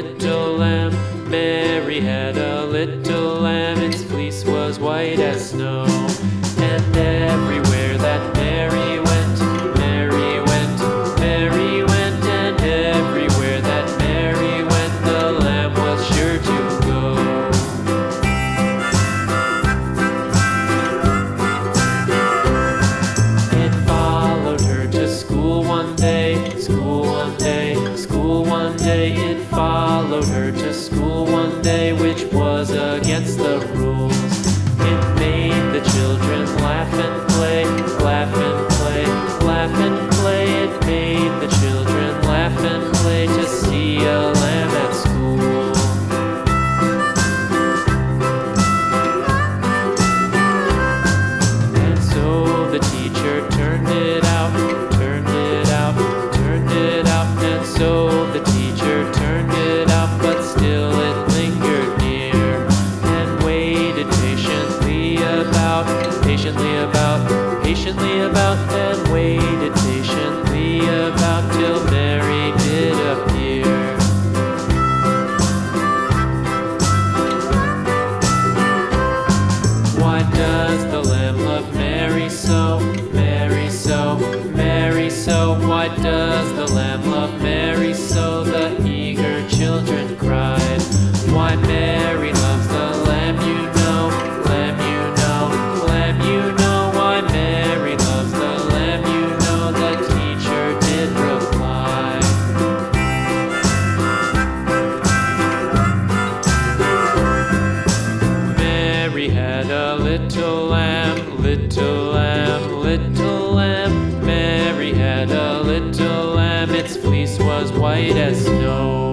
little lamb. Mary had a little lamb, its fleece was white as snow. And everywhere that Mary went, Mary went, Mary went, and everywhere that Mary went, the lamb was sure to go. It followed her to school one day, school one day, school one day. It followed her to school one day, which was against the rules. It made the children laugh and play, laugh and play, laugh and play. It made the children laugh and play to see a lamb at school. And so the teacher turned it out, turned it out, turned it out. And so the teacher turned it out, but still it lingered near and waited patiently about, patiently about, and waited patiently about till Mary did appear. Why does the lamb love Mary so, Mary so, Mary so? Why does the lamb love Mary so? The eager children cried. Why Mary loves the lamb, you know, lamb, you know, lamb, you know. Why Mary loves the lamb, you know, the teacher did reply. Mary had a little lamb, little lamb, little lamb. Mary had a little lamb, its fleece was white as snow.